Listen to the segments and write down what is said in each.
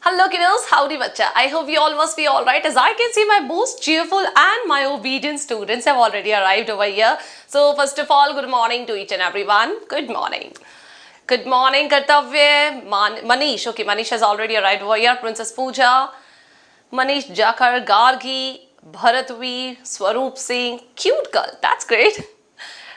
Hello kiddos, howdy bacha. I hope you all must be alright. As I can see, my most cheerful and my obedient students have already arrived over here. So first of all, good morning to each and everyone. Good morning. Good morning, Kartavya, Manish. Okay, Manish has already arrived over here. Princess Pooja, Manish Jakar, Gargi, Bharatvi, Swaroop Singh. Cute girl, that's great.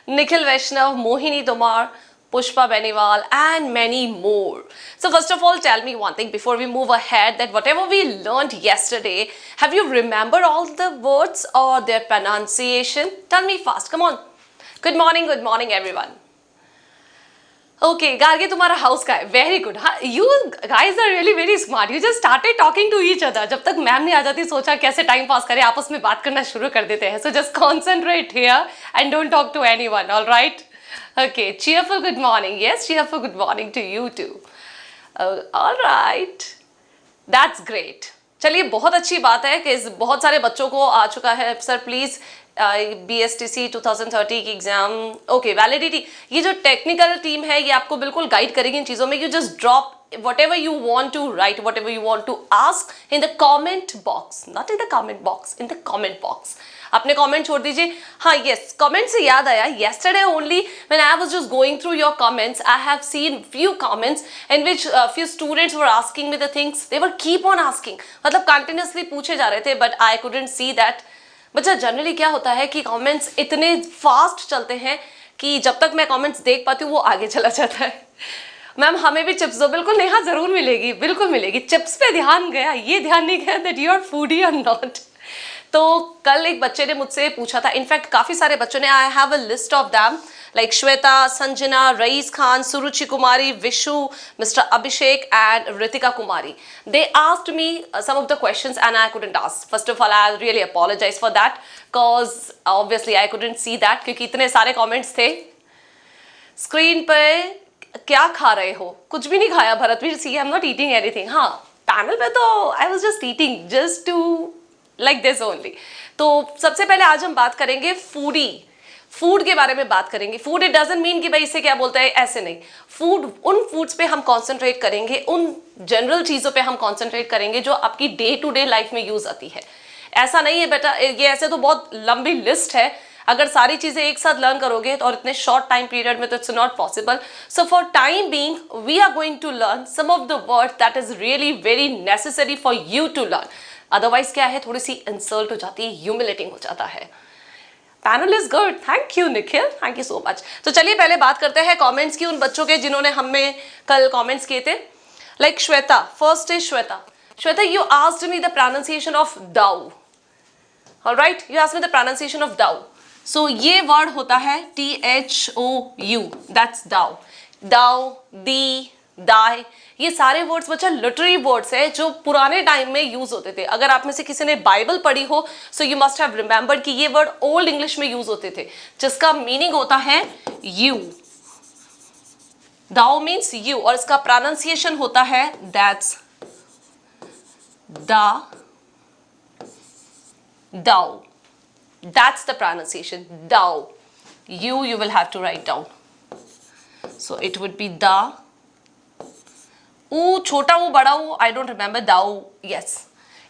Nikhil Vaishnav, Mohini Tomar, Pushpa Beniwal, and many more. So first of all, tell me one thing before we move ahead, that whatever we learned yesterday, have you remembered all the words or their pronunciation? Tell me fast, come on. Good morning everyone. Okay, Gargi, तुम्हारा house का है. Very good. You guys are really very smart. You just started talking to each other. जब तक ma'am नहीं आ जाती सोचा कैसे time pass करें, आपस में बात करना शुरू कर देते हैं. So just concentrate here and don't talk to anyone. All right? Okay. Cheerful good morning. Yes, cheerful good morning to you too. All right. That's great. चलिए, बहुत अच्छी बात है कि बहुत सारे बच्चों को आ चुका है. सर प्लीज BSTC 2030 की एग्जाम. ओके, वैलिडिटी, ये जो टेक्निकल टीम है ये आपको बिल्कुल गाइड करेगी इन चीजों में. You just drop whatever you want to write, whatever you want to ask in the comment box, not in the comment box, in the comment box. अपने कमेंट छोड़ दीजिए. हाँ, यस, कमेंट से याद आया, yesterday only when I was just going through your comments, I have seen few comments in which few students were asking me the things. They were keep on asking, मतलब continuously पूछे जा रहे थे, but I couldn't see that. बच्चा, generally क्या होता है कि कमेंट्स इतने फास्ट चलते हैं कि जब तक मैं कमेंट्स देख पाती हूँ वो आगे चला जाता है. मैम हमें भी चिप्स दो. बिल्कुल नेहा, जरूर मिलेगी, बिल्कुल मिलेगी. चिप्स पे ध्यान गया, ये ध्यान नहीं गया दैट यू आर फूडी और नॉट. तो कल एक बच्चे ने मुझसे पूछा था, इनफैक्ट काफी सारे बच्चों ने, I have a list of them, like Shweta, Sanjana, Rais Khan, Suruchi Kumari, Vishu, Mr. Abhishek and Ritika Kumari. They asked me some of the questions and I couldn't ask. First of all, I really apologize for that because obviously I couldn't see that क्योंकि इतने सारे comments थे. Screen पे क्या खा रहे हो? कुछ भी नहीं खाया Bharatveer. See, I am not eating anything. हाँ, पैनल पे तो I was just eating just two like this only. तो सबसे पहले आज हम बात करेंगे फूड के बारे में बात करेंगे. फूड, इट डजंट मीन कि भाई इसे क्या बोलते हैं, ऐसे नहीं. फूड, उन फूड्स पे हम कॉन्सेंट्रेट करेंगे, उन जनरल चीजों पे हम कॉन्सेंट्रेट करेंगे जो आपकी डे टू डे लाइफ में यूज आती है. ऐसा नहीं है बेटा, ये ऐसे तो बहुत लंबी लिस्ट है. अगर सारी चीजें एक साथ लर्न करोगे और इतने शॉर्ट टाइम पीरियड में तो it's not possible. So for time being we are going to learn some of the words that is really very necessary for you to learn. Otherwise क्या है, थोड़ी सी इंसल्ट हो जाती है, ह्यूमिलेटिंग हो जाता है. Panel is good. Thank you Nikhil, thank you so much. तो चलिए पहले बात करते हैं कमेंट्स की, उन बच्चों के जिन्होंने हमें कल कमेंट्स किए थे. Like Shweta, first is Shweta. Shweta, you asked me the pronunciation of dough. Alright, you asked me the pronunciation of dough. So ये वर्ड होता है THOU, दैट्स दाउ. दाउ, दी, दाई, ये सारे वर्ड्स बच्चा लिटरेरी वर्ड्स है जो पुराने टाइम में यूज होते थे. अगर आप में से किसी ने बाइबल पढ़ी हो so you must have remembered कि ये वर्ड ओल्ड इंग्लिश में यूज होते थे, जिसका मीनिंग होता है यू. दाउ मीन्स यू और इसका प्रोनाउंसिएशन होता है दैट्स दा दाउ. That's the pronunciation, dao. You will have to write down. So it would be da. U, chota u, bada u, I don't remember. Dao, yes.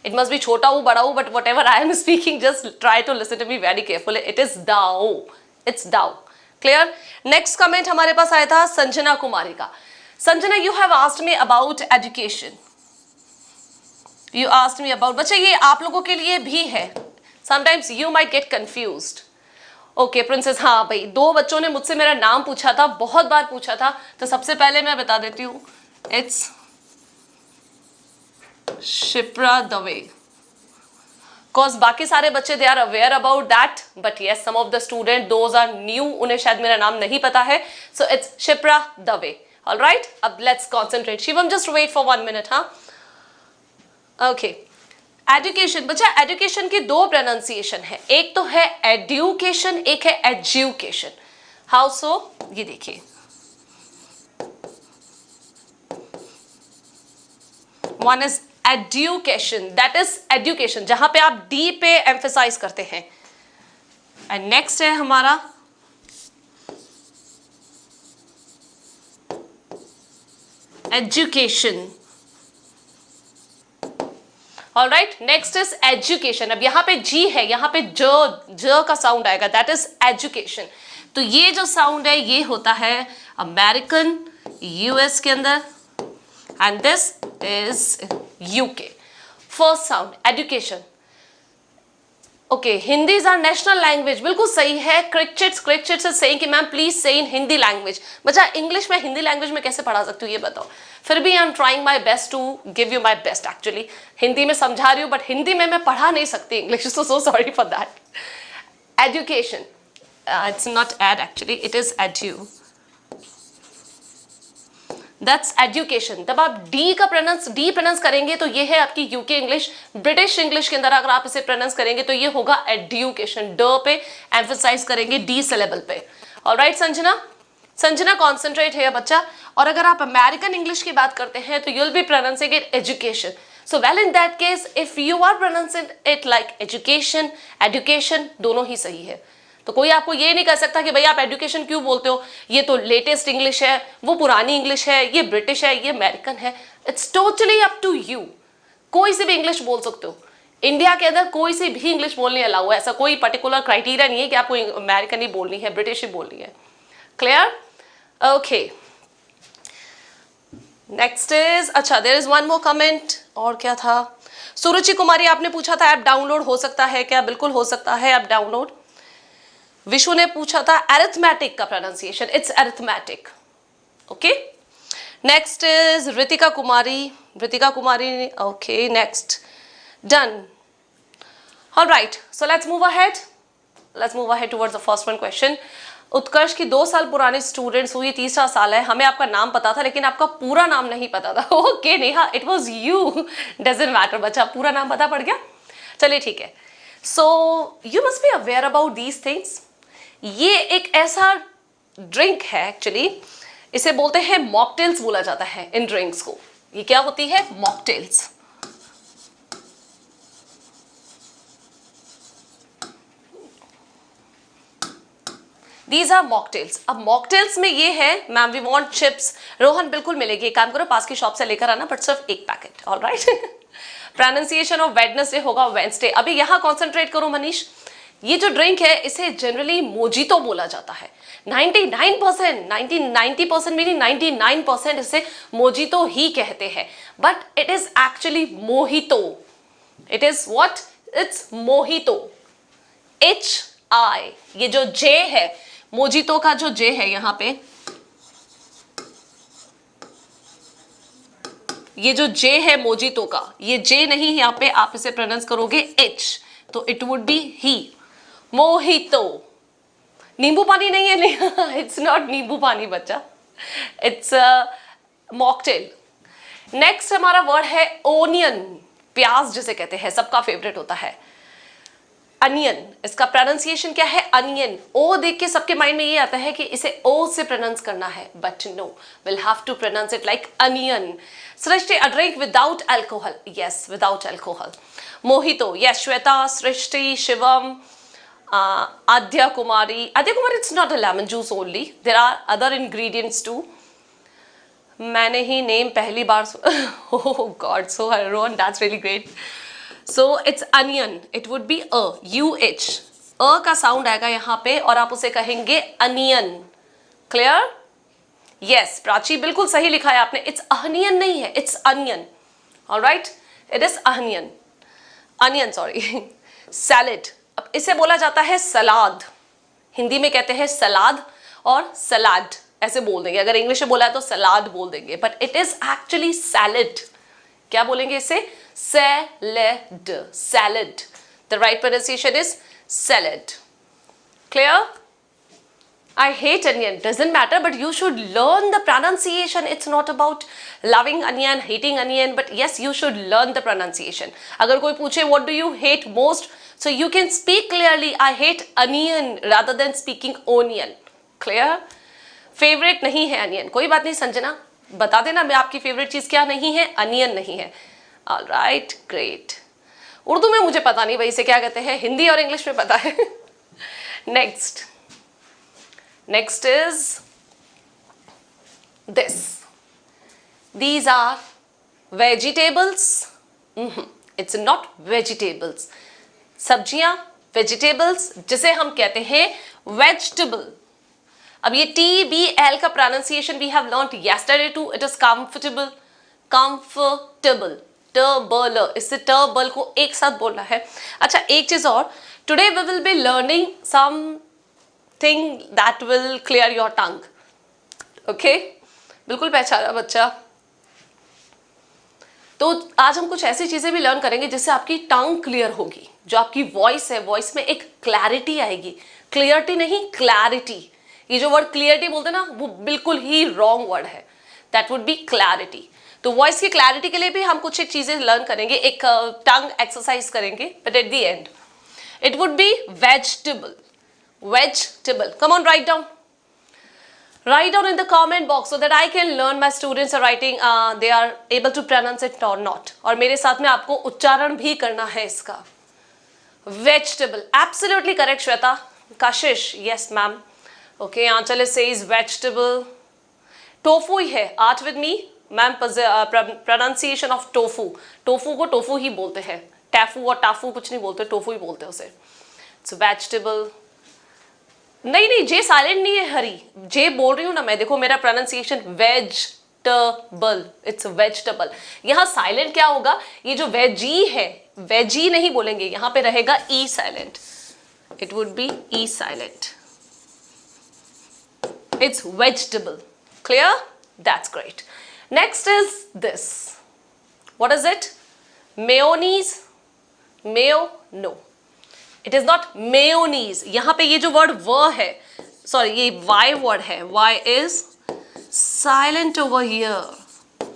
It must be chota u, bada u, but whatever I am speaking, just try to listen to me very carefully. It is dao. It's dao. Clear? Next comment हमारे पास आया था संजना कुमारी का. Sanjana, you have asked me about education. You asked me about, बच्चा ये आप लोगों के लिए भी है. Sometimes you might get confused. Okay, Princess, हाँ भाई, दो बच्चों ने मुझसे मेरा नाम पूछा था, बहुत बार पूछा था, तो सबसे पहले मैं बता देती हूँ, it's Shipra Dave. Cause बाकी सारे बच्चे they are aware about that, but yes, some of the students, those are new, उन्हें शायद मेरा नाम नहीं पता है. So it's Shipra Dave. All right, अब let's concentrate. Shivam, just wait for 1 minute, हाँ. Okay. एजुकेशन, बच्चा एजुकेशन की दो प्रोनाउंसिएशन है. एक तो है एड्यूकेशन, एक है एजुकेशन. How so? ये देखिए, one is education, that is education, जहां पे आप डी पे एम्फेसाइज करते हैं. एंड नेक्स्ट है हमारा education. Alright, next is education. अब यहाँ पे जी है, यहाँ पे ज का साउंड आएगा, दैट इज एजुकेशन. तो ये जो साउंड है ये होता है अमेरिकन, यूएस के अंदर, and this is UK. First sound education. Okay, Hindi is our national language, बिल्कुल सही है. क्रिकेट से सेइंग कि मैम प्लीज से इन हिंदी लैंग्वेज. बच्चा इंग्लिश में हिंदी लैंग्वेज में कैसे पढ़ा सकती हूँ ये बताओ. फिर भी I am trying my best to give you my best. Actually Hindi में समझा रही हूँ बट हिंदी में मैं पढ़ा नहीं सकती English, so sorry for that. Education, it's not ed actually, it is edu. That's education. तब आप डी प्रोनाउंस करेंगे तो ये है आपकी यूके इंग्लिश. ब्रिटिश इंग्लिश के अंदर अगर आप इसे प्रोनाउंस करेंगे तो ये होगा एड्यूकेशन. ड पे एम्फसाइज करेंगे, डी सिलेबल पे. ऑलराइट संजना कॉन्सेंट्रेट है बच्चा. और अगर आप अमेरिकन इंग्लिश की बात करते हैं तो you'll be pronouncing it education. So well in that case if you are pronouncing it like education, education दोनों ही सही है. तो कोई आपको ये नहीं कह सकता कि भाई आप एजुकेशन क्यों बोलते हो, ये तो लेटेस्ट इंग्लिश है, वो पुरानी इंग्लिश है, ये ब्रिटिश है, ये अमेरिकन है. It's totally up to you. कोई सी भी इंग्लिश बोल सकते हो. इंडिया के अंदर कोई सी भी इंग्लिश बोलनी अलाउ है. ऐसा कोई पर्टिकुलर क्राइटेरिया नहीं है कि आपको अमेरिकन ही बोलनी है, ब्रिटिश ही बोलनी है. क्लियर? ओके, नेक्स्ट इज, अच्छा there is one more comment. और क्या था? सुरुचि कुमारी आपने पूछा था ऐप डाउनलोड हो सकता है क्या? बिल्कुल हो सकता है ऐप डाउनलोड. विशु ने पूछा था अरिथमेटिक का pronunciation, it's arithmetic. Okay, next is Ritika Kumari. Okay, next done. Alright, so let's move ahead towards the first one question. Utkarsh की 2 साल पुराने स्टूडेंट्स हुई, तीसरा साल है, हमें आपका नाम पता था लेकिन आपका पूरा नाम नहीं पता था. Okay Neha, it was you. Doesn't matter बच्चा, पूरा नाम पता पड़ गया. चलिए ठीक है. So you must be aware about these things. ये एक ऐसा ड्रिंक है एक्चुअली, इसे बोलते हैं मॉकटेल्स बोला जाता है इन ड्रिंक्स को. ये क्या होती है? मॉकटेल्स. These are mocktails. अब मॉकटेल्स में ये है ma'am we want chips. Rohan बिल्कुल मिलेगी, एक काम करो पास की शॉप से लेकर आना, बट सिर्फ एक packet. Alright. Pronunciation of Wednesday होगा वेंसडे. अभी यहां कॉन्सेंट्रेट करो मनीष. ये जो ड्रिंक है इसे जनरली मोजितो बोला जाता है. 90% मीनिंग 99% इसे मोजितो ही कहते हैं, but it is actually mojito. It is what? It's mojito. HI, ये जो जे है मोजितो का, जो जे है यहाँ पे, ये जो जे है मोजितो का, ये जे नहीं, यहाँ पे आप इसे प्रोनाउंस करोगे H, तो it would B he. Mojito. नींबू पानी नहीं है, नहीं, इट्स नॉट नींबू पानी बच्चा, इट्स मॉकटेल. नेक्स्ट हमारा वर्ड है ओनियन. प्याज जिसे कहते हैं, सबका फेवरेट होता है अनियन. इसका प्रोनाउंसिएशन क्या है? अनियन. ओ देख के सबके माइंड में ये आता है कि इसे ओ से प्रोनाउंस करना है, but no, will have to pronounce it like onion. Srishti, a drink without alcohol. Yes, without alcohol. Mojito. Yes, Shweta, Srishti, Shivam, Adya Kumari, it's not a lemon juice only. There are other ingredients too. मैंने ही name पहली बार oh God, so Ron, that's really great. So it's onion. It would be UH. का sound आएगा यहाँ पे और आप उसे कहेंगे अनियन. क्लियर? यस, प्राची बिल्कुल सही लिखा है आपने. इट्स अनियन नहीं है, it's onion. Alright, it is onion sorry. Salad. अब इसे बोला जाता है सलाद. हिंदी में कहते हैं सलाद और सलाड ऐसे बोल देंगे. अगर इंग्लिश में बोला है तो सलाद बोल देंगे, but it is actually salad. क्या बोलेंगे इसे? Salad. Salad. The right pronunciation is salad. Clear? I hate onion, doesn't matter, but you should learn the pronunciation. It's not about loving onion, hating onion, but yes, you should learn the pronunciation. अगर कोई पूछे what do you hate most, so you can speak clearly, I hate onion rather than speaking onion. Clear? Favorite नहीं है onion. कोई बात नहीं संजना, बता देना मैं आपकी favorite चीज क्या नहीं है? onion नहीं है. All right, great. उर्दू में मुझे पता नहीं भाई इसे क्या कहते हैं, हिंदी और इंग्लिश में पता है. Next. Next is this. These are vegetables. It's not vegetables. सब्जियां, वेजिटेबल्स, जिसे हम कहते हैं वेजिटेबल। अब ये TBL का pronunciation we have learned yesterday too, it is comfortable, comfortable, टबल, इससे टबल को एक साथ बोलना है। अच्छा, एक चीज और, today we will be learning something that will clear your tongue. Okay, बिल्कुल पहचाना बच्चा। तो आज हम कुछ ऐसी चीजें भी लर्न करेंगे जिससे आपकी टंग क्लियर होगी, जो आपकी वॉइस है, वॉइस में एक क्लैरिटी आएगी। क्लियरिटी नहीं, क्लैरिटी। ये जो वर्ड क्लियरिटी बोलते हैं ना, वो बिल्कुल ही रॉन्ग वर्ड है। That would B clarity. तो वॉइस की क्लैरिटी के लिए भी हम कुछ एक चीजें लर्न करेंगे, एक टंग एक्सरसाइज करेंगे, but at the end it would B vegetable. Vegetable, come on, write down. Write down in the comment box so that I can learn my students are writing, they are able to pronounce it or not. और मेरे साथ में आपको उच्चारण भी करना है इसका. Vegetable, absolutely correct Shweta. Kashish, yes ma'am. Okay, Aanchal says vegetable. Tofu ही है. Art with me, ma'am. Pronunciation of tofu. Tofu को tofu ही बोलते हैं. Tafu और tafu कुछ नहीं बोलते, tofu ही बोलते हैं उसे. It's vegetable. नहीं नहीं, जे साइलेंट नहीं है हरी, जे बोल रही हूं ना मैं, देखो मेरा प्रोनाउंसिएशन वेजिटेबल, इट्स वेजिटेबल. यहाँ साइलेंट क्या होगा, ये जो वेजी है, वेजी नहीं बोलेंगे, यहाँ पे रहेगा E silent. It would be E silent. It's vegetable. Clear? That's great. Next is this. What is it? Mayonnaise. Mayo, no, it is not mayonnaise. यहां पे ये जो वर्ड व है, सॉरी ये वाई वर्ड है, Y is silent over here.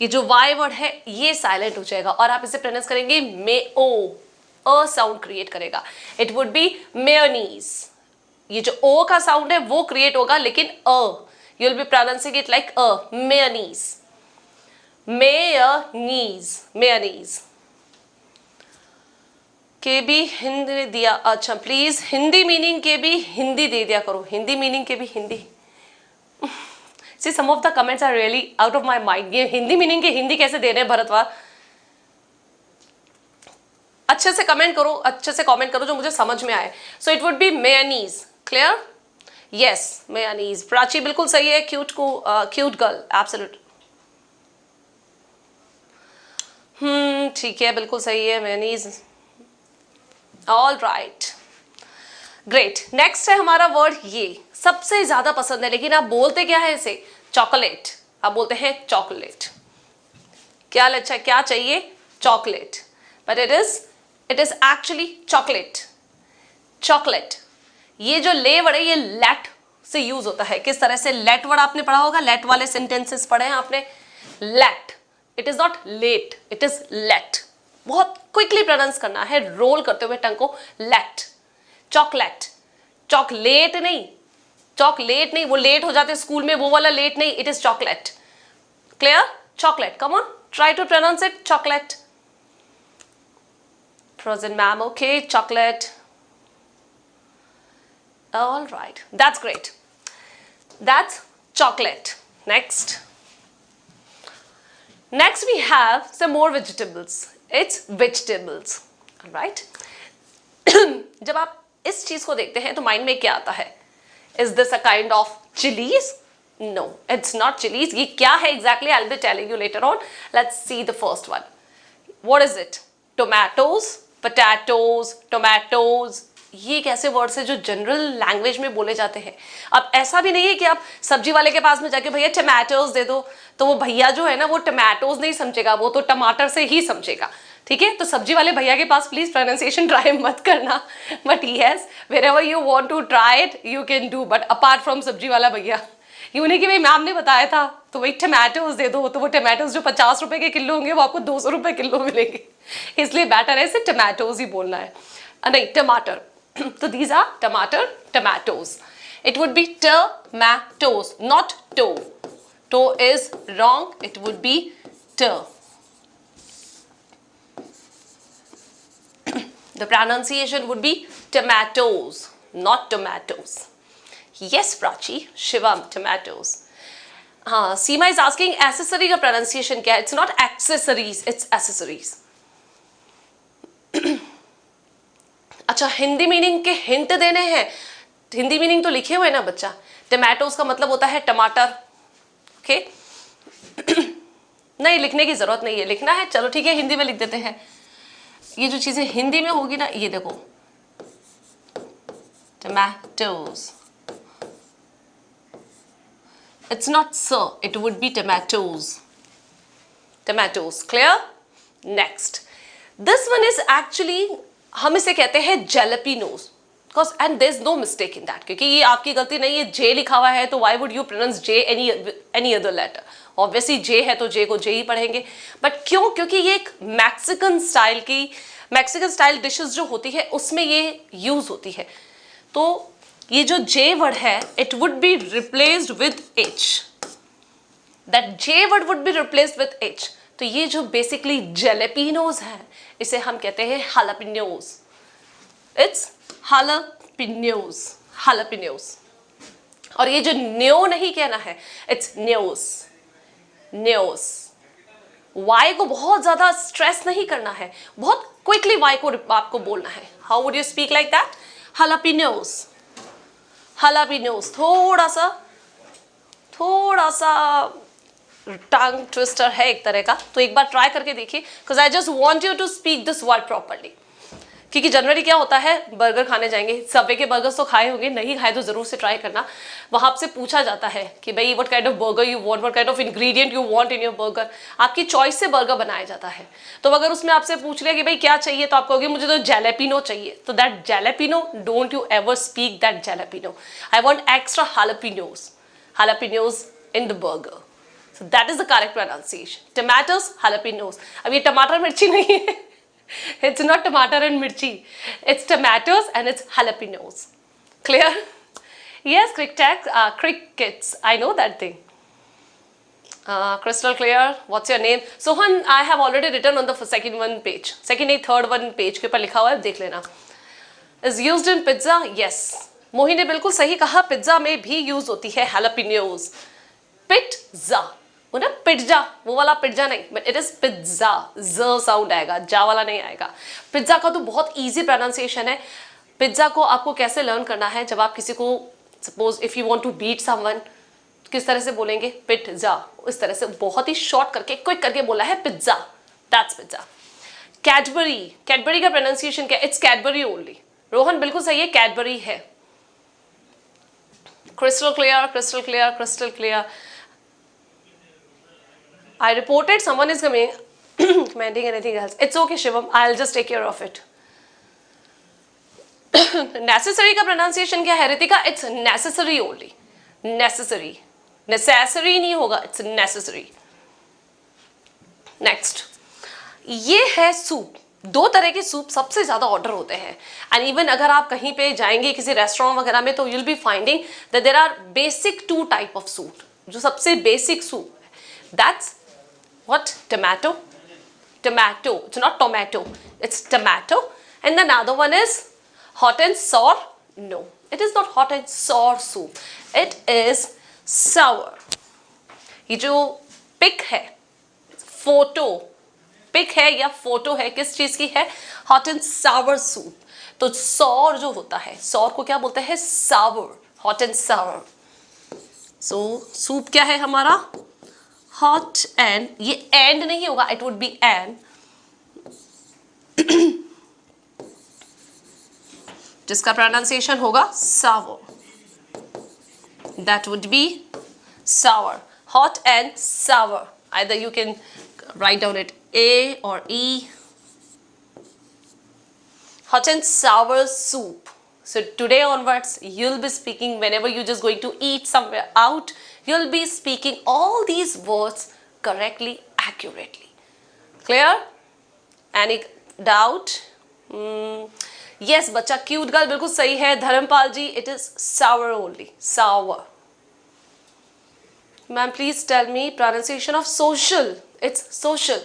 ये जो वाई वर्ड है ये साइलेंट हो जाएगा और आप इसे प्रोनाउंस करेंगे मे ओ, अ साउंड क्रिएट करेगा. It would B mayonnaise. ये जो ओ का साउंड है वो क्रिएट होगा, लेकिन uh, you will be pronouncing it like uh, mayonnaise. Mayonnaise, mayonnaise. के भी हिंदी दिया. अच्छा, प्लीज हिंदी मीनिंग के भी हिंदी दे दिया करो. हिंदी मीनिंग के भी Hindi. See some of the comments are really out of my mind. ये हिंदी मीनिंग के हिंदी कैसे दे रहे हैं भरतवार? अच्छे से कमेंट करो, अच्छे से कमेंट करो जो मुझे समझ में आए. So it would B mayonnaise. Clear? Yes, mayonnaise. Prachi बिल्कुल सही है. क्यूट को क्यूट गर्ल, एब्सोल्यूट. ठीक है, बिल्कुल सही है, mayonnaise. All right, great. Next है हमारा वर्ड, ये सबसे ज्यादा पसंद है, लेकिन आप बोलते क्या है इसे? चॉकलेट. आप बोलते हैं चॉकलेट. क्या अच्छा, क्या चाहिए? Chocolate. But it is actually chocolate. Chocolate. ये जो ले वर्ड है ये लेट से यूज होता है. किस तरह से? लेट वर्ड आपने पढ़ा होगा, लेट वाले सेंटेंसेस पढ़े हैं आपने. Late. It is not late, it is late. बहुत क्विकली प्रोनाउंस करना है, रोल करते हुए टंग को. लेट. चॉकलेट. चॉकलेट नहीं, चॉकलेट नहीं, वो लेट हो जाते स्कूल में, वो वाला लेट नहीं. It is chocolate. Clear? Chocolate. Come on, try to pronounce it. Chocolate. Frozen ma'am, okay. Chocolate. All right, that's great. That's chocolate. Next. Next we have some more vegetables. It's vegetables. Alright? जब आप इस चीज को देखते हैं तो mind में क्या आता है? Is this a kind of chilies? No, it's not chilies. ये क्या है exactly? I'll be telling you later on. Let's see the first one. What is it? Tomatoes, potatoes, tomatoes. ये एक ऐसे वर्ड्स है जो जनरल लैंग्वेज में बोले जाते हैं. अब ऐसा भी नहीं है कि आप सब्जी वाले के पास में जाके भैया टमाटोज दे दो, तो वो भैया जो है ना वो टमाटोज नहीं समझेगा, वो तो टमाटर से ही समझेगा. ठीक है, तो सब्जी वाले भैया के पास प्लीज प्रोनाउंसिएशन ट्राई मत करना. But yes, wherever you want to try it you can do, but apart from सब्जी वाला भैया. यूं नहीं कि भाई मैम ने बताया था तो भाई टमाटोज दे दो, तो वो टमाटोज जो 50 रुपए के किलो होंगे वो आपको 200 रुपए किलो मिलेंगे. इसलिए बेटर है इसे टमाटोज ही बोलना है, नहीं टमाटर. So these are tomato, tomatoes. It would be tomatoes, not toe. Toe is wrong. It would be t. The pronunciation would be tomatoes, not tomatoes. Yes, Prachi, Shivam, tomatoes. Seema is asking accessory का pronunciation क्या है? It's not accessories, it's accessories. अच्छा, Hindi meaning के hint देने हैं। Hindi meaning तो लिखे हुए ना बच्चा। टमाटोज का मतलब होता है टमाटर। ओके नहीं, लिखने की जरूरत नहीं है। लिखना है, चलो ठीक है, हिंदी में लिख देते हैं। ये जो चीजें हिंदी में होगी ना, ये देखो, tomatoes, it's not sir, it would be tomatoes. Tomatoes, clear? Next, this one is actually, हम इसे कहते हैं jalapenos, because and there is no mistake in that, क्योंकि ये आपकी गलती नहीं है। जे लिखा हुआ है तो why would you pronounce J any other letter? Obviously J है तो जे को जे ही पढ़ेंगे। बट क्यों? क्योंकि ये एक मैक्सिकन स्टाइल डिशेस जो होती है उसमें ये यूज होती है। तो ये जो जे वर्ड है, it would be replaced with H, that J word would be replaced with H. तो ये जो बेसिकली जैलेपिनोज है, इसे हम कहते हैं हालापिनोज। इट्स हालापिनोज, हालापिनोज। और ये जो न्यो नहीं कहना है, इट्स न्योस, न्योस। वाई को बहुत ज्यादा स्ट्रेस नहीं करना है, बहुत क्विकली वाई को आपको बोलना है। How would you speak like that? Jalapenos, jalapenos. थोड़ा सा टंग ट्विस्टर है एक तरह का, तो एक बार ट्राई करके देखिए, because I just want you to speak this word properly. क्योंकि जनरली क्या होता है, बर्गर खाने जाएंगे, सबवे के बर्गर्स तो खाए होंगे, नहीं खाए तो जरूर से ट्राई करना। वहां आपसे पूछा जाता है कि भाई what kind of burger you want, what kind of ingredient you want in your burger. आपकी चॉइस से बर्गर बनाया जाता है। तो अगर उसमें आपसे पूछ लिया कि भाई क्या चाहिए, तो आप कहोगे मुझे तो जैलेपिनो चाहिए। तो that jalapeno, don't you ever speak that jalapeno. I want extra jalapenos, jalapenos in the burger. So that is the correct pronunciation. Tomatoes, jalapenos. अब ये टमाटर मिर्ची नहीं है. It's not tomato and mirchi. It's tomatoes and it's jalapenos. Clear? Yes, crickets. I know that thing. Crystal clear. What's your name? Sohan, I have already written on the second one page. Second and third one page के ऊपर लिखा हुआ है, देख लेना. Is used in pizza? Yes. मोही ने बिल्कुल सही कहा, पिज्जा में भी यूज होती है jalapenos. पिट्जा, वो ना पिज्जा, वो वाला पिज्जा नहीं, बट इट इज पिज्जा। ज साउंड आएगा, जा वाला नहीं आएगा। पिज्जा का तो बहुत इजी प्रोनाउंसिएशन है। पिज्जा को आपको कैसे लर्न करना है, जब आप किसी को, suppose if you want to beat someone, किस तरह से बोलेंगे? पिज्जा। इस तरह से बहुत ही शॉर्ट करके, क्विक करके बोला है pizza, that's pizza. Cadbury, Cadbury का प्रोनाउंसिएशन क्या? It's Cadbury only. रोहन बिल्कुल सही है, कैडबरी है। Crystal clear, crystal clear, crystal clear. I reported someone is coming, commanding anything else. It's okay, Shivam. I'll just take care of it. Necessary का pronunciation क्या है Ritika? It's necessary only. Necessary. Necessary नहीं होगा. It's necessary. Next. ये है soup. दो तरह के सूप सबसे ज्यादा ऑर्डर होते हैं। एंड इवन अगर आप कहीं पे जाएंगे किसी रेस्टोरेंट वगैरह में, तो you'll be finding that there are basic two type of soup. जो सबसे बेसिक सूप है, that's what? Tomato. Tomato. It's not tomato. It's tomato. And the other one is hot and sour. No, it is not hot and sour soup. It is sour. ये जो pick है, photo pick है या photo है, किस चीज की है? Hot and sour soup. तो सॉर जो होता है, सॉर को क्या बोलते हैं? Sour, hot and sour. So soup क्या है हमारा? हॉट एंड, ये एंड नहीं होगा, इट वुड बी एंड, जिसका प्रोनाउंसिएशन होगा sour, that would be sour, hot and sour. Either you can write down it A or E, hot and sour soup. So today onwards, you'll be speaking whenever you're just going to eat somewhere out, you'll be speaking all these words correctly, accurately. Clear? Any doubt? Yes, बच्चा cute girl बिल्कुल सही है। धर्मपाल जी, it is sour only, sour. Ma'am, please tell me pronunciation of social. It's social.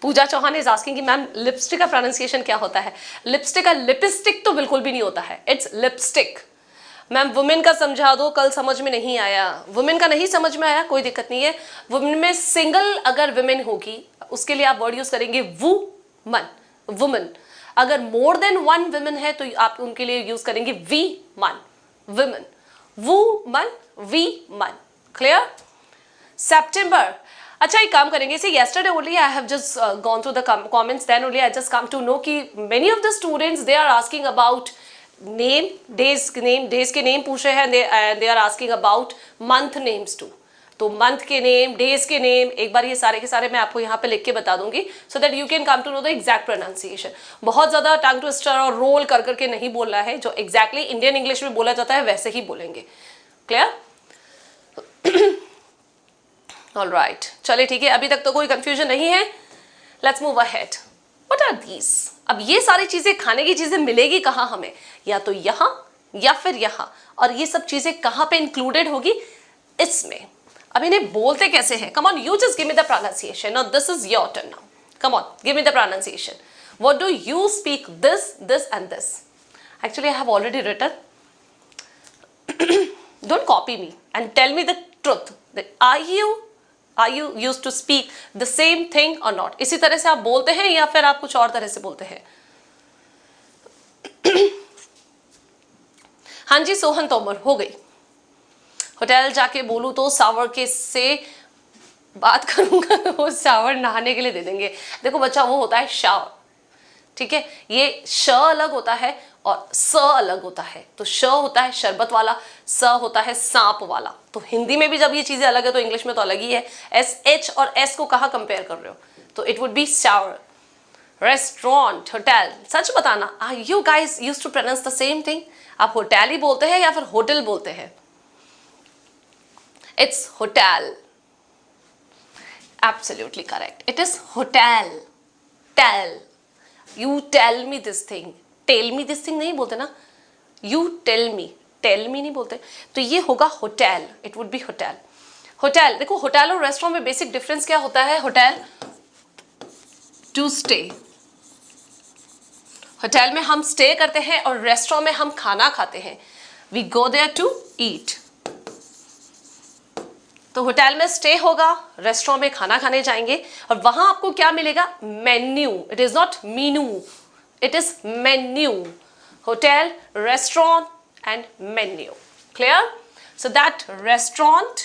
Pooja Chauhan is asking कि ma'am lipstick का pronunciation क्या होता है? Lipstick का लिपस्टिक तो बिल्कुल भी नहीं होता है, इट्स लिपस्टिक। मैम वुमेन का समझा दो, कल समझ में नहीं आया। वुमेन का नहीं समझ में आया, कोई दिक्कत नहीं है। वुमेन में सिंगल अगर वुमेन होगी उसके लिए आप वर्ड यूज करेंगे वुमन, वुमन। अगर मोर देन वन वुमेन है तो आप उनके लिए यूज करेंगे वी मन, वुमेन, वुमन, वी मन। क्लियर? सेप्टेम्बर। अच्छा एक काम करेंगे, से yesterday only I have just gone through the comments, then only I just come to know कि many of the students they are asking about name, days के name पूछ रहे हैं, they are asking about month names too। तो month के name, days के name, एक बार ये सारे के सारे मैं आपको यहाँ पे लिख के बता दूंगी, so that you can come to know the exact pronunciation. बहुत ज्यादा टंग ट्विस्टर और रोल कर करके नहीं बोलना है, जो एग्जैक्टली इंडियन इंग्लिश में बोला जाता है वैसे ही बोलेंगे। क्लियर? ऑलराइट, चलिए ठीक है, अभी तक तो कोई कंफ्यूजन नहीं है। Let's move ahead. What are these? अब ये सारी चीजें, खाने की चीजें मिलेगी कहाँ हमें? या तो यहाँ या फिर यहाँ। और ये सब चीजें कहाँ पे इंक्लूडेड होगी? इसमें। अब इन्हें बोलते कैसे हैं? Come on, you just give me the pronunciation. Now this is your turn. Now come on, give me the pronunciation. What do you speak? This, this and this. Actually I have already written. Don't copy me and tell me the truth. Are you used to speak the same thing or not? इसी तरह से आप बोलते हैं या फिर आप कुछ और तरह से बोलते हैं? हाँ जी सोहन तोमर, हो गई। होटल जाके बोलूं तो शावर के से बात करूंगा तो वो शावर नहाने के लिए दे देंगे। देखो बच्चा, वो होता है शावर, ठीक है? ये श अलग होता है और स अलग होता है। तो श होता है शरबत वाला, स होता है सांप वाला। तो हिंदी में भी जब ये चीजें अलग है तो इंग्लिश में तो अलग ही है। एस एच और एस को कहाँ कंपेयर कर रहे हो? तो it would be shower. Restaurant, hotel. सच बताना, are you guys used to pronounce the same thing? आप होटल ही बोलते हैं या फिर होटल बोलते हैं? It's hotel. Absolutely correct, it is hotel. Tell, you tell me this thing. Tell me this thing नहीं बोलते ना, यू टेल मी नहीं बोलते। तो ये होगा hotel, it would B hotel. Hotel, देखो होटल और रेस्टोरेंट में बेसिक डिफरेंस क्या होता है? होटल टू स्टे, होटल में हम स्टे करते हैं और रेस्टोरेंट में हम खाना खाते हैं। We go there to eat. तो होटल में स्टे होगा, रेस्टोरेंट में खाना खाने जाएंगे और वहां आपको क्या मिलेगा? Menu. It is not Meenu, it is menu. Hotel, restaurant and menu. Clear? So that restaurant,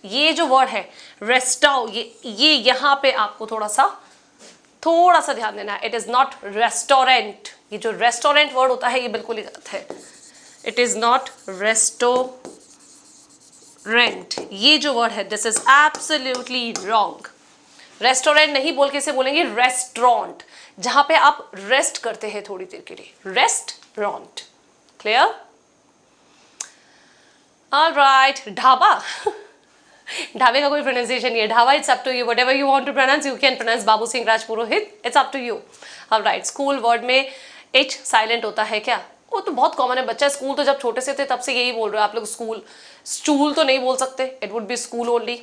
ये जो वर्ड है रेस्टो, ये यहां पे आपको थोड़ा सा ध्यान देना है। It is not restaurant. ये जो रेस्टोरेंट वर्ड होता है ये बिल्कुल ही गलत है। It is not rent. ये जो वर्ड है this is absolutely wrong. Restaurant नहीं बोल के इसे बोलेंगे रेस्टोरेंट, जहां पे आप रेस्ट करते हैं थोड़ी देर के लिए। रेस्टोरेंट। क्लियर? ऑलराइट। ढाबा। ढाबे का कोई प्रोनाउंसिएशन नहीं है। Dhaba, it's up to you, whatever you want to pronounce you can pronounce. Babu Singh Rajpurohit, it's up to you. Alright. School word में एच साइलेंट होता है क्या? वो तो बहुत कॉमन है बच्चा, स्कूल तो जब छोटे से थे तब से यही बोल रहे हो आप लोग। स्कूल, स्टूल तो नहीं बोल सकते, it would be school only.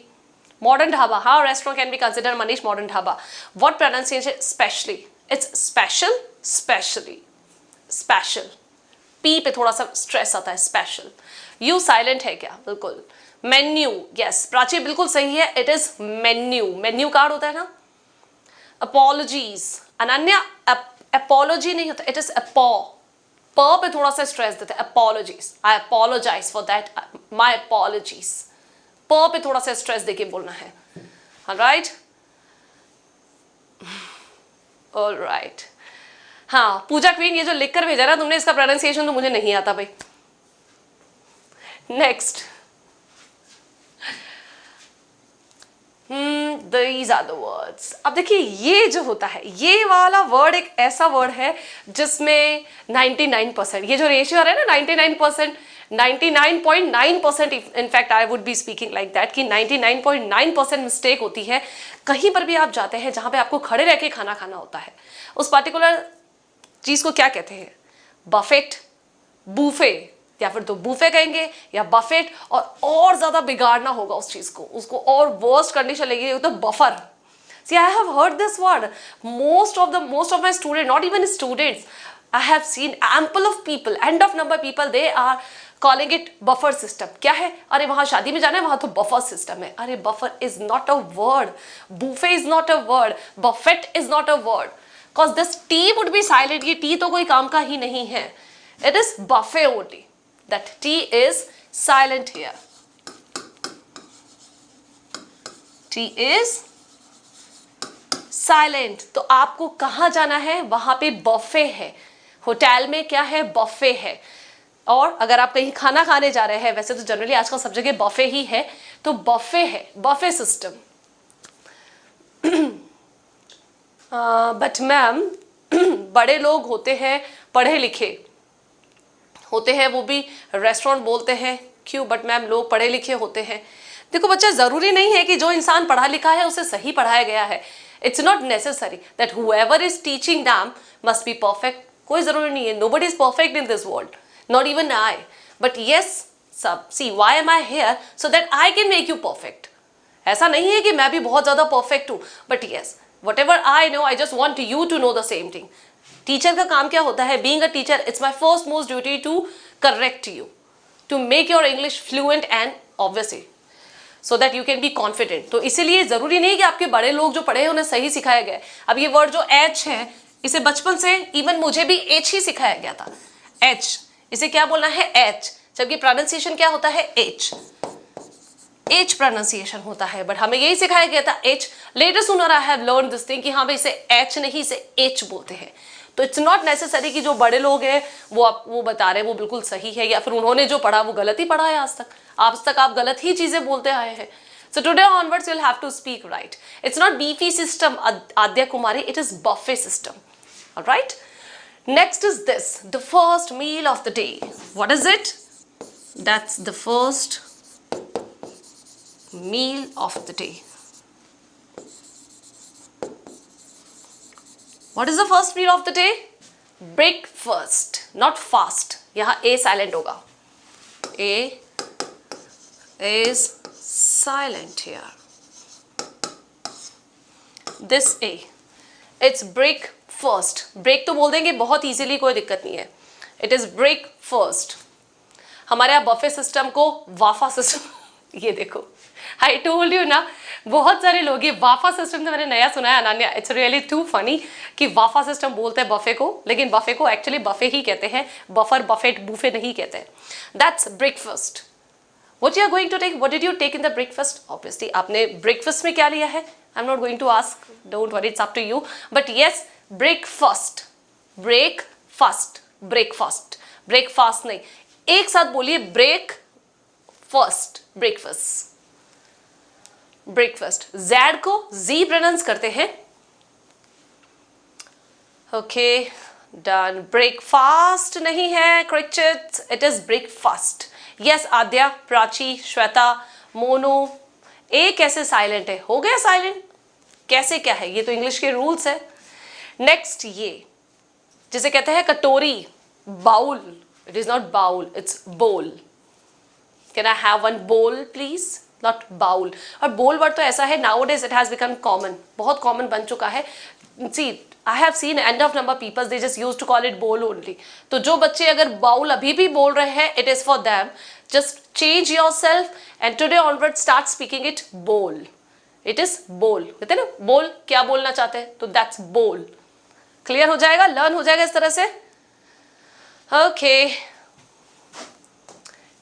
Modern dhaba, हाँ restaurant can be consider Manish modern dhaba. What pronunciation? Specially, it's special, specially, special. P पे थोड़ा सा स्ट्रेस आता है, स्पेशल। यू साइलेंट है क्या? बिल्कुल। मेन्यू, यस प्राची बिल्कुल सही है, it is menu. Menu card होता है ना। अपॉलॉजीज, अनन्या अपॉलॉजी नहीं होता, इट इज अपॉ। प पे थोड़ा सा स्ट्रेस देते हैं, apologies. I apologise for that, my apologies. प पे थोड़ा सा स्ट्रेस देके बोलना है। Alright, alright. हाँ पूजा क्वीन, ये जो लिखकर भेजा ना तुमने, इसका प्रोनाउंसिएशन तो मुझे नहीं आता भाई। Next, these are the words। अब देखिए ये जो होता है, ये वाला वर्ड एक ऐसा वर्ड है जिसमें 99%, ये जो रेशियो आ रहा है ना 99%, 99.9%, in fact I would be speaking like that कि 99.9% मिस्टेक होती है। कहीं पर भी आप जाते हैं जहां पे आपको खड़े रह के खाना खाना होता है, उस पर्टिकुलर चीज को क्या कहते हैं? बफेट, बूफे, या फिर तो बूफे कहेंगे या बफेट। और ज्यादा बिगाड़ना होगा उस चीज को, उसको और वर्स्ट कंडीशन लगेगी तो buffer. See, I have heard this word. Most of my students, not even students, I have seen ample of people, end of number people, they are calling it buffer system. क्या है? अरे वहां शादी में जाना है, वहां तो बफर सिस्टम है. अरे buffer is not a word, buffet is not a word, buffet is not a word, cause this T would be silent. ये T तो कोई काम का ही नहीं है. It is buffet only. That T is silent here. T is silent. तो आपको कहाँ जाना है? वहां पे बफे है. होटल में क्या है? बफे है. और अगर आप कहीं खाना खाने जा रहे हैं, वैसे तो जनरली आजकल सब जगह बफे ही है, तो बफे है, बफे सिस्टम. बट मैम बड़े लोग होते हैं, पढ़े लिखे होते हैं, वो भी रेस्टोरेंट बोलते हैं. क्यों? बट मैम लोग पढ़े लिखे होते हैं. देखो बच्चा, जरूरी नहीं है कि जो इंसान पढ़ा लिखा है उसे सही पढ़ाया गया है. It's not necessary that whoever is teaching them must be perfect. कोई जरूरी नहीं है. Nobody is perfect in this world, not even I. But yes, see, why am I here? So that I can make you perfect. ऐसा नहीं है कि मैं भी बहुत ज्यादा perfect हूँ. But yes, whatever I know, I just want you to know the same thing. Teacher का काम क्या होता है? Being a teacher, it's my first most duty to correct you, to make your English fluent and obviously so that you can be confident. तो इसीलिए जरूरी नहीं कि आपके बड़े लोग जो पढ़े हैं उन्हें सही सिखाया गया है. अब ये वर्ड जो H है, इसे बचपन से इवन मुझे भी H ही सिखाया गया था. H, इसे क्या बोलना है? H. जबकि प्रोनाउंसिएशन क्या होता है? H. H प्रोनाउंसिएशन होता है. बट हमें यही सिखाया गया था H. Later sooner I have learn this thing कि हाँ भाई इसे H नहीं, इसे H बोलते हैं. तो इट्स नॉट नेसेसरी कि जो बड़े लोग हैं वो बता रहे हैं वो बिल्कुल सही है, या फिर उन्होंने जो पढ़ा वो गलत ही पढ़ा है. आज तक आप गलत ही चीजें बोलते आए हैं. So today onwards you'll have to speak right. It's not beefy system, Adya Kumari, it is buffet system. All right? Next is this, the first meal of the day. What is it? That's the first meal of the day. What is the first meal of the day? Breakfast, not fast. यहाँ A silent होगा. A is silent here. This A. It's breakfast. Break तो बोल देंगे बहुत easily, कोई दिक्कत नहीं है. It is breakfast. हमारे यहाँ बफे सिस्टम को वाफा सिस्टम ये देखो, आई टोल्ड यू ना, बहुत सारे लोग ये वाफा सिस्टम तो मैंने नया सुना है Ananya. It's really to funny कि वाफा सिस्टम बोलते हैं बफे को, लेकिन बफे को एक्चुअली बफे ही कहते हैं, बफर बफेट बूफे नहीं कहते हैं. That's breakfast. What you are going to take? What did you take in the breakfast? Obviously, आपने breakfast में क्या लिया है? I'm not going to ask. Don't worry, it's up to you. But yes, breakfast, breakfast, breakfast, breakfast नहीं. एक साथ बोलिए break first, breakfast, breakfast. Z को Z pronounce करते हैं. Okay, done. Breakfast नहीं है, cricket. It is breakfast. Yes Aadya, Prachi, Shweta, मोनो. ए कैसे साइलेंट है? हो गया साइलेंट. कैसे क्या है? ये तो इंग्लिश के रूल्स है. नेक्स्ट ये जिसे कहते हैं कटोरी, bowl. It is not bowl, it's bowl. Can I have one bowl please? Not bowl. और बोल वर्ड तो ऐसा है nowadays it has become common, बहुत कॉमन बन चुका है. सी I have seen end of number people they just used to call it bowl only. तो जो बच्चे अगर बाउल अभी भी बोल रहे हैं, it is for them. Just change yourself and today onward start speaking it bowl. It is bowl. कहते हैं ना bowl, क्या बोलना चाहते हैं? तो that's bowl. Clear हो जाएगा, learn हो जाएगा इस तरह से. Okay.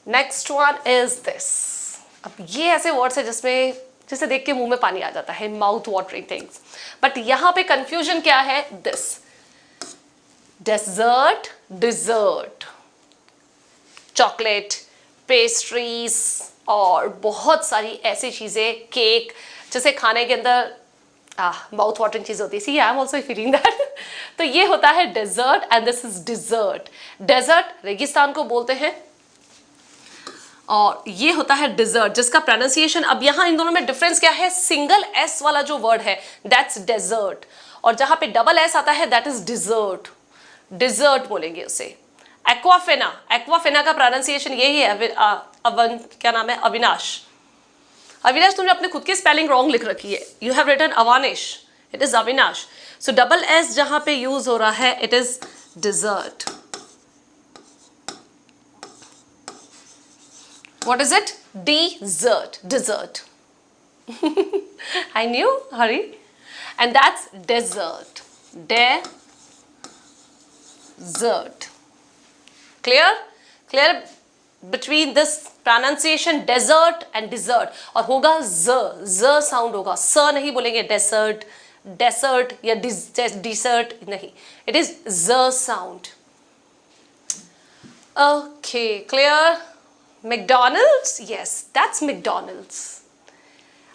Next one is this. अब ये ऐसे वर्ड्स है जिसमें जिसे देख के मुंह में पानी आ जाता है, माउथ वाटरिंग थिंग्स. बट यहां पे कंफ्यूजन क्या है? This dessert, desert, chocolate, pastries और बहुत सारी ऐसी चीजें, केक, जैसे खाने के अंदर माउथ वाटरिंग चीज होती है. See I am also feeling that. तो ये होता है desert and this is dessert. Desert रेगिस्तान को बोलते हैं और ये होता है डिजर्ट जिसका प्रोनाउंसिएशन, अब यहां इन दोनों में डिफरेंस क्या है? सिंगल एस वाला जो वर्ड है दैट्स डेजर्ट, और जहां पे डबल एस आता है दैट इज डिजर्ट. डिजर्ट बोलेंगे उसे. एक्वाफेना, एक्वाफेना का प्रोनाउंसिएशन यही है. क्या नाम है? अविनाश. अविनाश तुमने अपने खुद की स्पेलिंग रॉन्ग लिख रखी है. You have written Avanish, it is Avinash. So double S जहां पे यूज हो रहा है it is Dessert. What is it? Dessert. Dessert. I knew, hurry. And that's dessert. Dessert. Clear? Clear between this pronunciation dessert and dessert. और होगा z sound होगा, स नहीं बोलेंगे desert, desert या dessert नहीं. It is z sound. Okay, clear? McDonald's? Yes, that's McDonald's.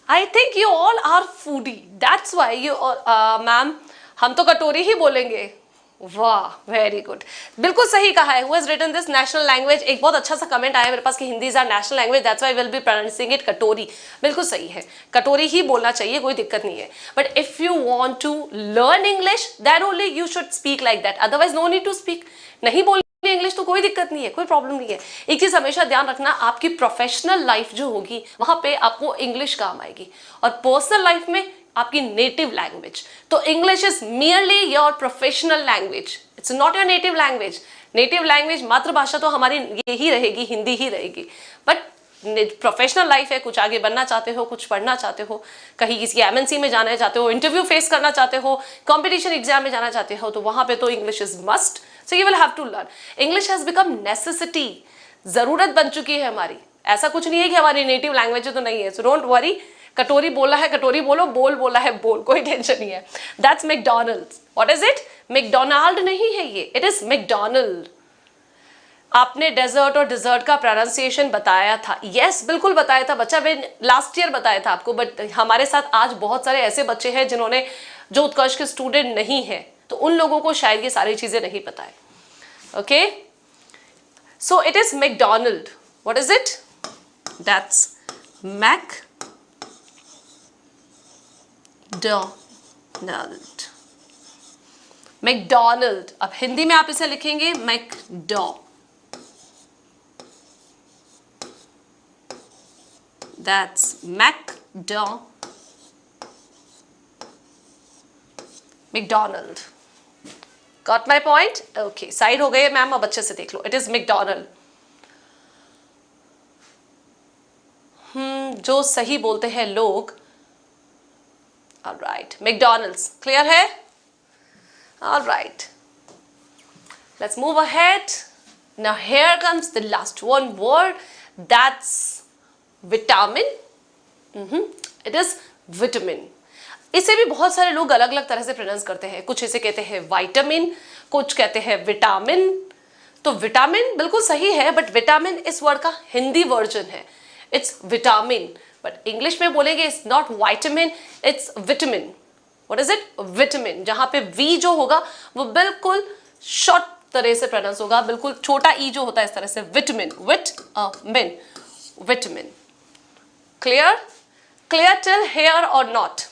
I think you all are foodie. That's why you all, ma'am हम तो कटोरी ही बोलेंगे. वाह, वेरी गुड, बिल्कुल सही कहा है. Who has written this? National language. एक बहुत अच्छा सा कमेंट आया मेरे पास कि Hindi is our national language, that's why will be pronouncing it katori. बिल्कुल सही है, कटोरी ही बोलना चाहिए, कोई दिक्कत नहीं है. But if you want to learn English then only you should speak like that, otherwise no need to speak. नहीं बोल इंग्लिश तो कोई दिक्कत नहीं है, कोई प्रॉब्लम नहीं है. एक चीज हमेशा ध्यान रखना, आपकी प्रोफेशनल लाइफ जो होगी वहां पे आपको इंग्लिश काम आएगी, और पर्सनल लाइफ में आपकी नेटिव लैंग्वेज. तो English is merely your professional language, it's not your native language. Native language मातृभाषा तो हमारी यही रहेगी, हिंदी ही रहेगी. बट प्रोफेशनल लाइफ है, कुछ आगे बनना चाहते हो, कुछ पढ़ना चाहते हो, कहीं किसी एमएनसी में जाना चाहते हो, इंटरव्यू फेस करना चाहते हो, कंपटीशन एग्जाम में जाना चाहते हो, तो वहां पे तो English is must. So you will have to learn. English has become necessity, जरूरत बन चुकी है हमारी. ऐसा कुछ नहीं है कि हमारी नेटिव लैंग्वेज तो नहीं है. सो डोंट वरी, कटोरी बोला है कटोरी बोलो, बोल बोला है बोल, कोई टेंशन नहीं है. That's McDonald's. What is it? McDonald नहीं है ये, इट इज मैकडॉनल्ड. आपने डेजर्ट और डिजर्ट का प्रोनाउंसिएशन बताया था. यस, बिल्कुल बताया था बच्चा, मैंने लास्ट ईयर बताया था आपको. बट हमारे साथ आज बहुत सारे ऐसे बच्चे हैं जिन्होंने, जो उत्कर्ष के स्टूडेंट नहीं है, तो उन लोगों को शायद ये सारी चीजें नहीं पता है. Okay, so it is McDonald. What is it? That's McDonald. McDonald. अब हिंदी में आप इसे लिखेंगे मैकडॉ. That's McDonald. Got my point? Okay, side हो गए मैम, अब अच्छे से देख लो. It is McDonald. जो सही बोलते हैं लोग. All right, McDonald's. Clear है? All right. Let's move ahead. Now here comes the last one word. That's vitamin. It is vitamin. इसे भी बहुत सारे लोग अलग अलग तरह से प्रोनाउंस करते हैं. कुछ इसे कहते हैं विटामिन, कुछ कहते हैं विटामिन. तो विटामिन बिल्कुल सही है, बट विटामिन इस वर्ड का हिंदी वर्जन है. इट्स विटामिन, बट इंग्लिश में बोलेंगे it's not vitamin, it's vitamin. What is it? Vitamin. जहां पे वी जो होगा वो बिल्कुल शॉर्ट तरह से प्रोनाउंस होगा, बिल्कुल छोटा ई जो होता है इस तरह से. Vitamin, vitamin, vitamin. Clear? Clear till here or not?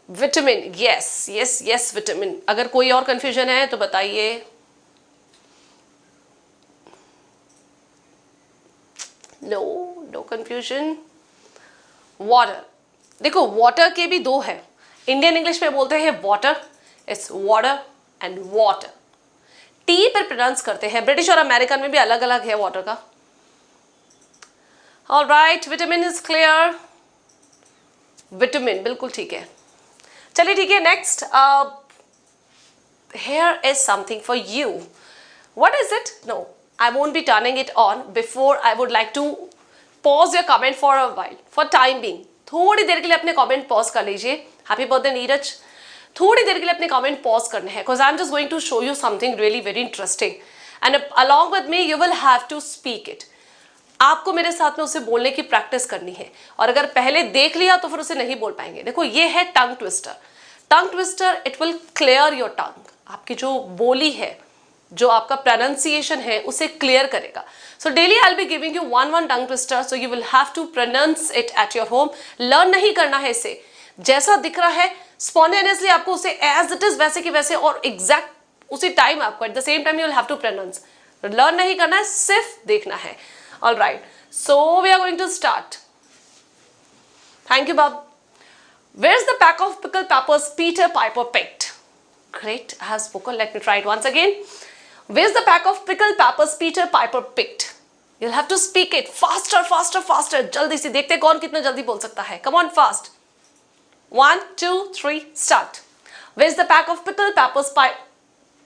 Vitamin. Yes, yes, yes, vitamin. अगर कोई और confusion है तो बताइए. No, no confusion. Water. देखो water के भी दो है. इंडियन इंग्लिश में बोलते हैं water. It's water and water. T पर pronounce करते हैं. ब्रिटिश और अमेरिकन में भी अलग अलग है water का. All right, vitamin is clear. Vitamin बिल्कुल ठीक है. चलिए ठीक है, next. Here is something for you. What is it? No, I won't be turning it on. Before, I would like to pause your comment for a while. For time being. थोड़ी देर के लिए अपने comment pause कर लीजिए. Happy birthday Neeraj. थोड़ी देर के लिए अपने comment pause करने हैं. Because I'm just going to show you something really very interesting. And along with me, you will have to speak it. आपको मेरे साथ में उसे बोलने की प्रैक्टिस करनी है, और अगर पहले देख लिया तो फिर उसे नहीं बोल पाएंगे. देखो ये है tongue twister. Tongue twister, it will clear your टंग. आपकी जो बोली है, जो आपका प्रोनाउंसिएशन है, उसे क्लियर करेगा. So daily I will be giving you one tongue twister. So you will have to pronounce it at your home. Learn नहीं करना है इसे. जैसा दिख रहा है स्पॉन्टेनियसली आपको उसे एज इट इज वैसे कि वैसे, और एग्जैक्ट उसी टाइम आपको at the same time you will have to pronounce. Learn नहीं करना है, सिर्फ देखना है. All right, so we are going to start. Thank you, Bob. Where's the pack of pickled peppers Peter Piper picked? Great, I have spoken. Let me try it once again. Where's the pack of pickled peppers Peter Piper picked? You'll have to speak it faster, faster, faster. जल्दी से देखते कौन कितना जल्दी बोल सकता है. Come on, fast. 1, 2, 3, start. Where's the pack of pickled peppers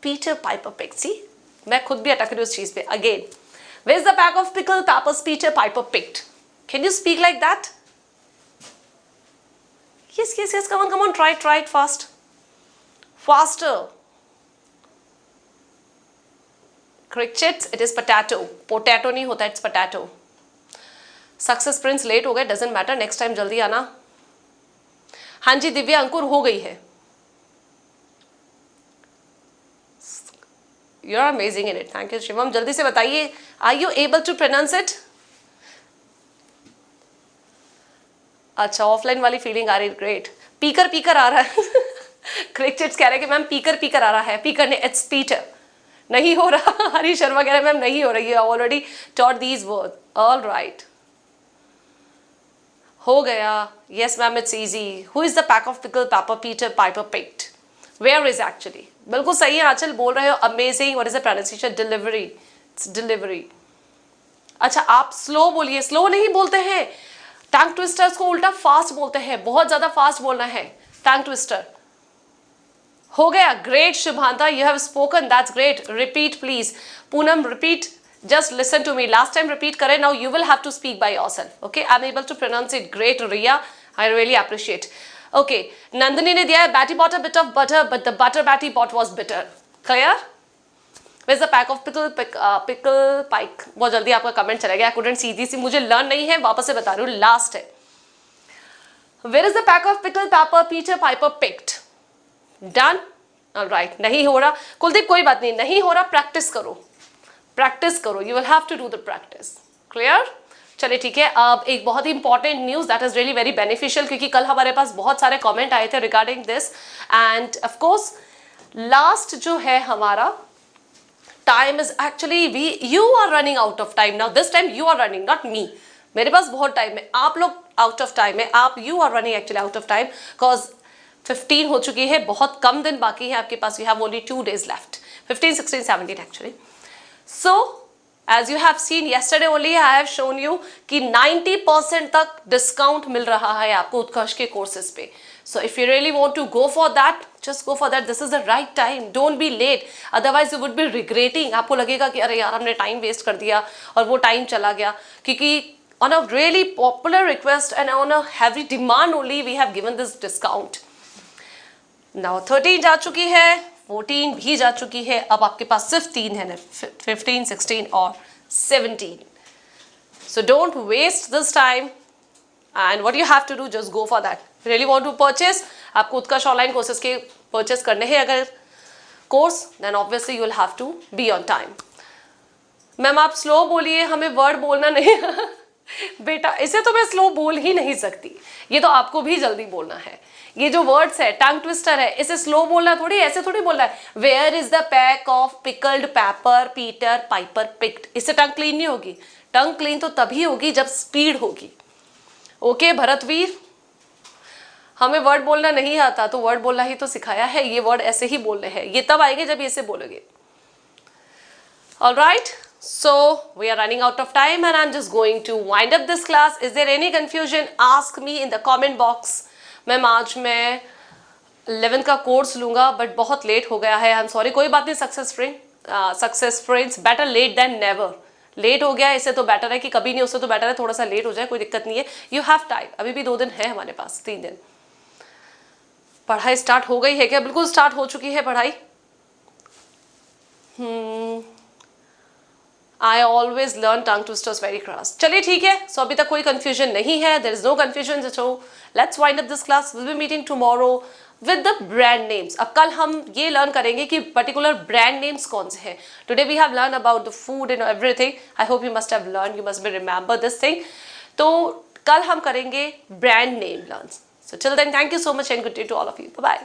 Peter Piper picked? See, मैं खुद भी अटक रही हूँ उस चीज पे. Again. Where's the pack of pickled peppers Peter Piper picked? Can you speak like that? Yes, yes, yes. Come on, come on. Try it fast. Faster. Crickets, it is potato. Potato नहीं होता, it's potato. Success Prince late हो गए, doesn't matter. Next time जल्दी आना. हाँ जी दिव्या, अंकुर हो गई है. You're amazing in it. Thank you, Shivam. जल्दी से बताइए. Are you able to pronounce it? अच्छा, ऑफलाइन वाली फीलिंग आ रही है. ग्रेट. पीकर आ रहा है. क्रिकेट्स कह रहे हैं कि मैम पीकर आ रहा है. पीकर ने इट्स पीटर. नहीं हो रहा. हरी शर्मा कह रहे हैं मैम नहीं हो रही है. Already taught these word. All right. हो गया. Yes ma'am, it's easy. Who is the pack of pickle pepper Peter Piper picked? Where is actually? बिल्कुल सही है आंचल, बोल रहे हो. Amazing. What is the pronunciation? Delivery. It's delivery. अच्छा, आप स्लो बोलिए. स्लो नहीं बोलते हैं. टंग ट्विस्टर्स को उल्टा फास्ट बोलते हैं. बहुत ज्यादा फास्ट बोलना है. Tongue twister. हो गया. Great Shubhanta, you have spoken. That's great. Repeat please. Poonam repeat. Just listen to me. Last time repeat करे. Now you will have to speak by yourself. Okay? I'm able to pronounce it. Great, Riya. I really appreciate. Okay. Nandini ने दिया है Batty bought a bit of butter, but the butter Batty bought was bitter. Clear? Where's the pack of pickle pike? बहुत जल्दी आपका comment चला गया. I couldn't see this. मुझे learn नहीं है. वापस से बता रही हूँ. लास्ट है. Where is the pack of pickled pepper Peter Piper picked? Done? All right. नहीं हो रहा. कुलदीप कोई बात नहीं. नहीं हो रहा. प्रैक्टिस करो. प्रैक्टिस करो. You will have to do the practice. Clear? चलिए ठीक है. अब एक बहुत ही important news that is really very beneficial, क्योंकि कल हमारे पास बहुत सारे कमेंट आए थे regarding this. And of course last जो है हमारा time is actually you are running out of time now. This time you are running, not me. मेरे पास बहुत टाइम है. आप लोग आउट ऑफ टाइम है. आप you are running actually out of time because 15 हो चुकी है. बहुत कम दिन बाकी है आपके पास. You have only 2 days left. 15, 16, 17 एक्चुअली. So, as you have seen yesterday only, I have shown you कि 90% तक डिस्काउंट मिल रहा है आपको उत्कर्ष के कोर्सेज पे. So, if you really want to go for that, just go for that. This is the right time. Don't be late. Otherwise, you would be regretting. आपको लगेगा कि अरे यार हमने टाइम वेस्ट कर दिया और वो टाइम चला गया. क्योंकि on a really popular request and on a heavy demand only, we have given this discount. Now 13 जा चुकी है. 14 भी जा चुकी है. अब आपके पास सिर्फ 3 है ना. 15, 16 और 17. So don't waste this time. And what you have to do, just go for that. If you really want to purchase, आपको उत्कर्ष ऑनलाइन कोर्सेज के परचेस करने हैं अगर course, then obviously you will have to be on time. Ma'am आप slow बोलिए, हमें word बोलना नहीं. बेटा इसे तो मैं स्लो बोल ही नहीं सकती. ये तो आपको भी जल्दी बोलना है. ये जो वर्ड्स है टंग ट्विस्टर है, इसे स्लो बोलना थोड़ी, ऐसे थोड़ी बोलना है. Where is the pack of pickled pepper Peter Piper picked. इससे टंग क्लीन नहीं होगी. टंग क्लीन तो तभी होगी जब स्पीड होगी. ओके भरतवीर, हमें वर्ड बोलना नहीं आता तो वर्ड बोलना ही तो सिखाया है. ये वर्ड ऐसे ही बोलने हैं. ये तब आएंगे जब ऐसे बोलोगे. Alright, so we are running out of time and I'm just going to wind up this class. Is there any confusion? Ask me in the comment box. Ma'am आज मैं 11th का कोर्स लूंगा बट बहुत late हो गया है. I am sorry. कोई बात नहीं. Success friends, better late than never. Late हो गया इससे तो बेटर है कि कभी नहीं. उससे तो बेटर है थोड़ा सा लेट हो जाए. कोई दिक्कत नहीं है. You have time. अभी भी 2 दिन है हमारे पास. 3 दिन. पढ़ाई स्टार्ट हो गई है क्या? बिल्कुल स्टार्ट हो चुकी है पढ़ाई. I always learn tongue twisters very fast. चलिए ठीक है. So अभी तक कोई confusion नहीं है. There is no confusion. So let's wind up this class. We'll be meeting tomorrow with the brand names. अब कल हम ये learn करेंगे कि particular brand names कौन से हैं. Today we have learned about the food and everything. I hope you must have learned. You must be remember this thing. तो कल हम करेंगे brand name learns. So till then, thank you so much and good day to all of you. Bye bye.